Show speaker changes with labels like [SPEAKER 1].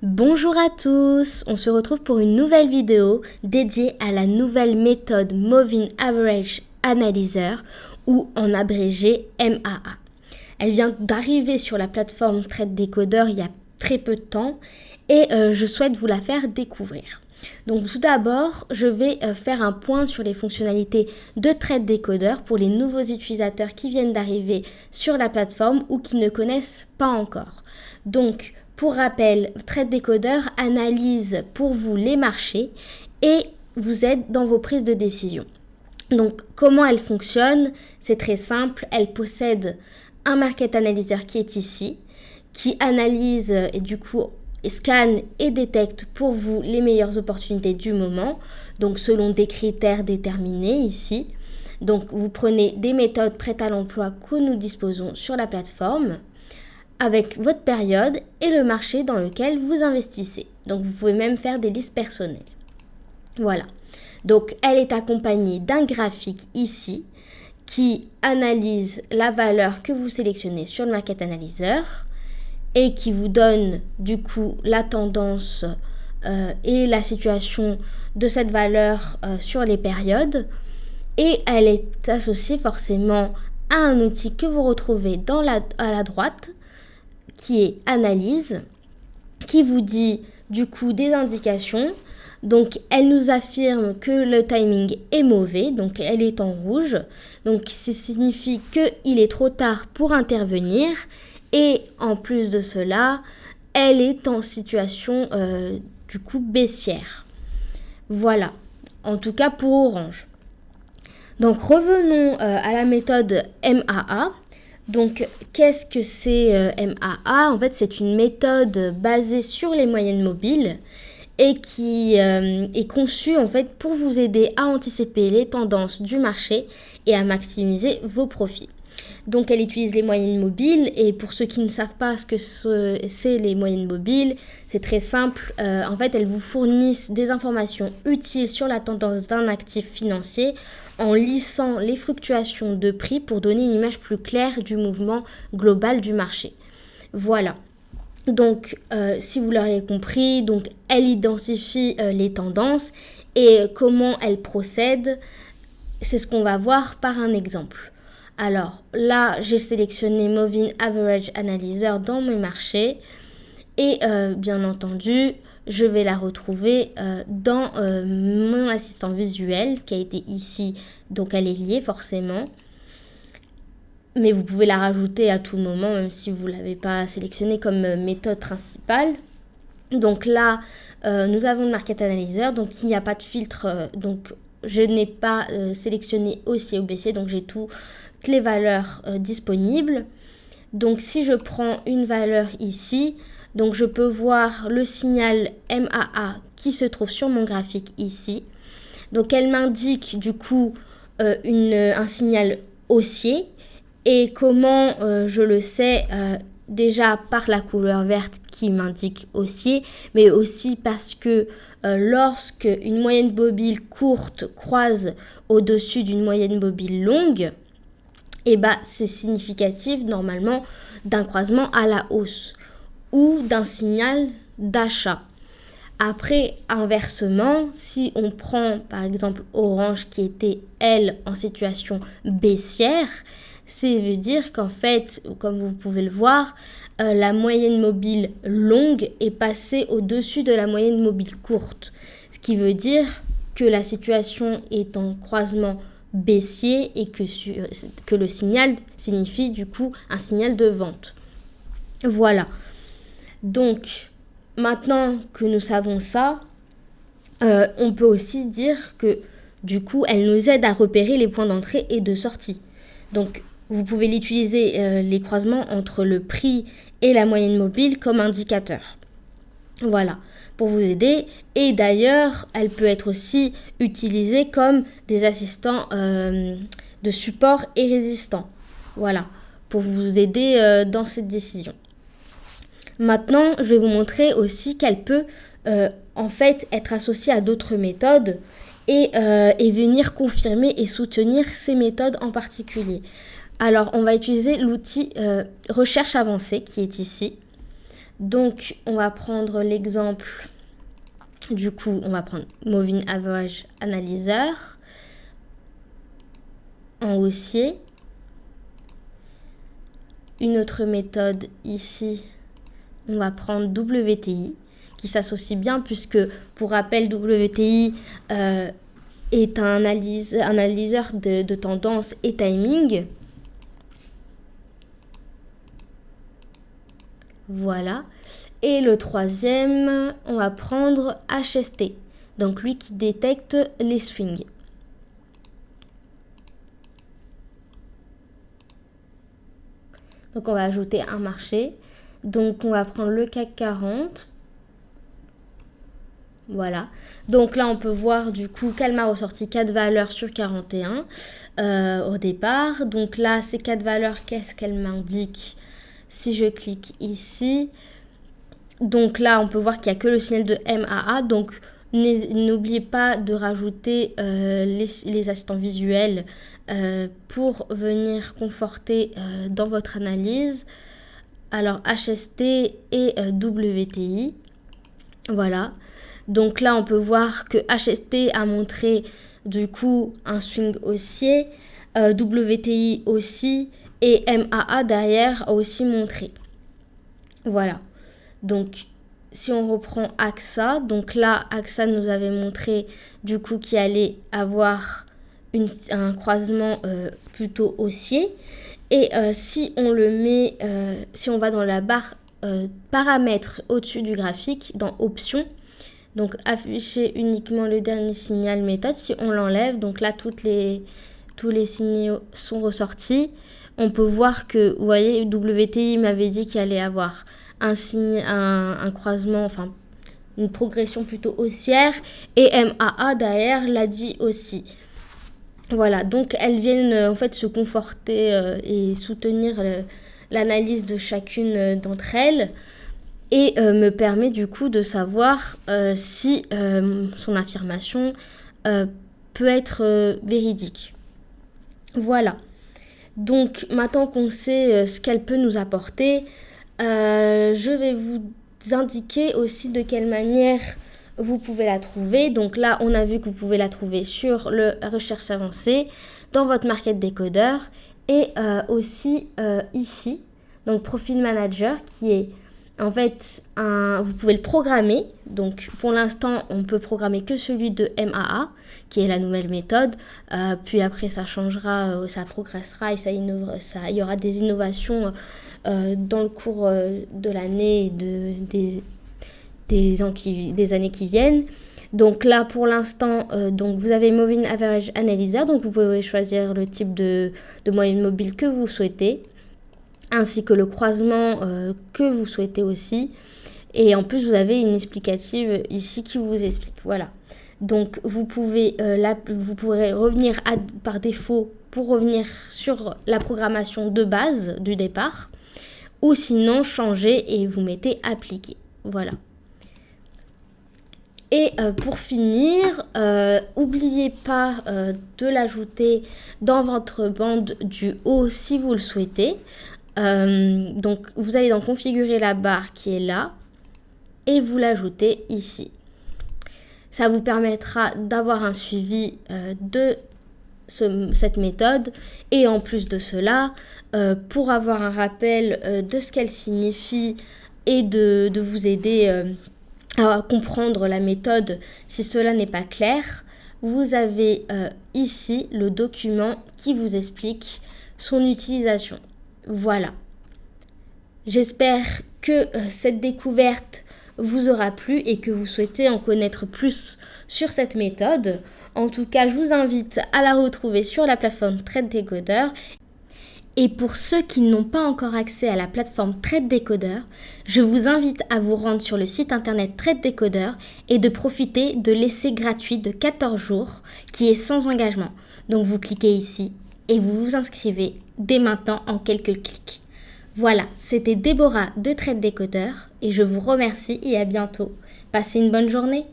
[SPEAKER 1] Bonjour à tous, on se retrouve pour une nouvelle vidéo dédiée à la nouvelle méthode Moving Average Analyzer ou en abrégé MAA. Elle vient d'arriver sur la plateforme Trade Decoder il y a très peu de temps et je souhaite vous la faire découvrir. Donc tout d'abord, je vais faire un point sur les fonctionnalités de Trade Decoder pour les nouveaux utilisateurs qui viennent d'arriver sur la plateforme ou qui ne connaissent pas encore. Donc, pour rappel, Trade Decoder analyse pour vous les marchés et vous aide dans vos prises de décision. Donc, comment elle fonctionne? C'est très simple. Elle possède un Market Analyzer qui est ici, qui analyse et du coup scanne et détecte pour vous les meilleures opportunités du moment, donc selon des critères déterminés ici. Donc, vous prenez des méthodes prêtes à l'emploi que nous disposons sur la plateforme, avec votre période et le marché dans lequel vous investissez. Donc, vous pouvez même faire des listes personnelles. Voilà. Donc, elle est accompagnée d'un graphique ici qui analyse la valeur que vous sélectionnez sur le Market Analyzer et qui vous donne du coup la tendance et la situation de cette valeur sur les périodes. Et elle est associée forcément à un outil que vous retrouvez à la droite, qui est analyse, qui vous dit du coup des indications. Donc elle nous affirme que le timing est mauvais, donc elle est en rouge, donc ça signifie qu'il est trop tard pour intervenir et en plus de cela, elle est en situation du coup baissière. Voilà, en tout cas pour Orange. Donc revenons à la méthode MAA. Donc, qu'est-ce que c'est MAA? En fait, c'est une méthode basée sur les moyennes mobiles et qui est conçue en fait pour vous aider à anticiper les tendances du marché et à maximiser vos profits. Donc, elle utilise les moyennes mobiles et pour ceux qui ne savent pas ce que c'est les moyennes mobiles, c'est très simple. En fait, elles vous fournissent des informations utiles sur la tendance d'un actif financier en lissant les fluctuations de prix pour donner une image plus claire du mouvement global du marché. Voilà. Donc, si vous l'aurez compris, donc elle identifie les tendances et comment elle procède, c'est ce qu'on va voir par un exemple. Alors là, j'ai sélectionné Moving Average Analyzer dans mes marchés et bien entendu, je vais la retrouver dans mon assistant visuel qui a été ici, donc elle est liée forcément. Mais vous pouvez la rajouter à tout moment, même si vous ne l'avez pas sélectionnée comme méthode principale. Donc là, nous avons le Market Analyzer, donc il n'y a pas de filtre, donc je n'ai pas sélectionné haussier ou baissier, donc j'ai toutes les valeurs disponibles. Donc si je prends une valeur ici, donc je peux voir le signal MAA qui se trouve sur mon graphique ici. Donc elle m'indique du coup un signal haussier. Et comment je le sais déjà par la couleur verte qui m'indique haussier, mais aussi parce que lorsque une moyenne mobile courte croise au-dessus d'une moyenne mobile longue, et c'est significatif normalement d'un croisement à la hausse ou d'un signal d'achat. Après, inversement, si on prend par exemple Orange qui était, elle, en situation baissière, ça veut dire qu'en fait, comme vous pouvez le voir, la moyenne mobile longue est passée au-dessus de la moyenne mobile courte. Ce qui veut dire que la situation est en croisement baissier et que le signal signifie du coup un signal de vente. Voilà. Donc, maintenant que nous savons ça, on peut aussi dire que du coup, elle nous aide à repérer les points d'entrée et de sortie. Donc, vous pouvez l'utiliser, les croisements entre le prix et la moyenne mobile comme indicateur. Voilà, pour vous aider. Et d'ailleurs, elle peut être aussi utilisée comme des assistants de support et résistants. Voilà, pour vous aider dans cette décision. Maintenant, je vais vous montrer aussi qu'elle peut en fait être associée à d'autres méthodes et venir confirmer et soutenir ces méthodes en particulier. Alors, on va utiliser l'outil recherche avancée qui est ici. Donc, on va prendre l'exemple, du coup, on va prendre Moving Average Analyzer en haussier. Une autre méthode ici, on va prendre WTI, qui s'associe bien puisque, pour rappel, WTI est un analyseur de tendance et timing. Voilà. Et le troisième, on va prendre HST, donc lui qui détecte les swings. Donc on va ajouter un marché. Donc on va prendre le CAC 40. Voilà. Donc là on peut voir du coup qu'elle m'a ressorti 4 valeurs sur 41 au départ. Donc là ces 4 valeurs, qu'est-ce qu'elle m'indique? Si je clique ici, donc là on peut voir qu'il n'y a que le signal de MAA. Donc n'oubliez pas de rajouter les assistants visuels pour venir conforter dans votre analyse. Alors HST et WTI. Voilà. Donc là on peut voir que HST a montré du coup un swing haussier, WTI aussi, et MAA derrière a aussi montré. Voilà. Donc si on reprend AXA, donc là AXA nous avait montré du coup qu'il allait avoir un croisement plutôt haussier. Et si on le met, si on va dans la barre paramètres au-dessus du graphique, dans options, donc afficher uniquement le dernier signal méthode, si on l'enlève, donc là tous les signaux sont ressortis. On peut voir que, vous voyez, WTI m'avait dit qu'il allait avoir un croisement, enfin une progression plutôt haussière, et MAA derrière l'a dit aussi. Voilà, donc elles viennent en fait se conforter et soutenir l'analyse de chacune d'entre elles, et me permet du coup de savoir si son affirmation peut être véridique. Voilà. Donc maintenant qu'on sait ce qu'elle peut nous apporter, je vais vous indiquer aussi de quelle manière vous pouvez la trouver. Donc là, on a vu que vous pouvez la trouver sur le recherche avancée, dans votre market decoder, et aussi ici, donc Profil Manager, qui est en fait vous pouvez le programmer. Donc pour l'instant, on peut programmer que celui de MAA, qui est la nouvelle méthode. Puis après, ça changera, ça progressera et il y aura des innovations dans le cours de l'année et des années qui viennent. Donc là, pour l'instant, donc vous avez Moving Average Analyzer, donc vous pouvez choisir le type de moyenne mobile que vous souhaitez, ainsi que le croisement que vous souhaitez aussi. Et en plus, vous avez une explicative ici qui vous explique. Voilà. Donc vous pourrez revenir par défaut pour revenir sur la programmation de base du départ, ou sinon changer et vous mettez appliquer. Voilà. Et pour finir, n'oubliez pas de l'ajouter dans votre bande du haut si vous le souhaitez. Donc vous allez donc configurer la barre qui est là et vous l'ajoutez ici. Ça vous permettra d'avoir un suivi de cette méthode, et en plus de cela, pour avoir un rappel de ce qu'elle signifie et de vous aider à comprendre la méthode si cela n'est pas clair, vous avez ici le document qui vous explique son utilisation. Voilà. J'espère que cette découverte vous aura plu et que vous souhaitez en connaître plus sur cette méthode. En tout cas, je vous invite à la retrouver sur la plateforme Trade Decoder. Et pour ceux qui n'ont pas encore accès à la plateforme Trade Decoder, je vous invite à vous rendre sur le site internet Trade Decoder et de profiter de l'essai gratuit de 14 jours qui est sans engagement. Donc vous cliquez ici et vous vous inscrivez dès maintenant en quelques clics. Voilà, c'était Déborah de Trade Decoder et je vous remercie et à bientôt. Passez une bonne journée.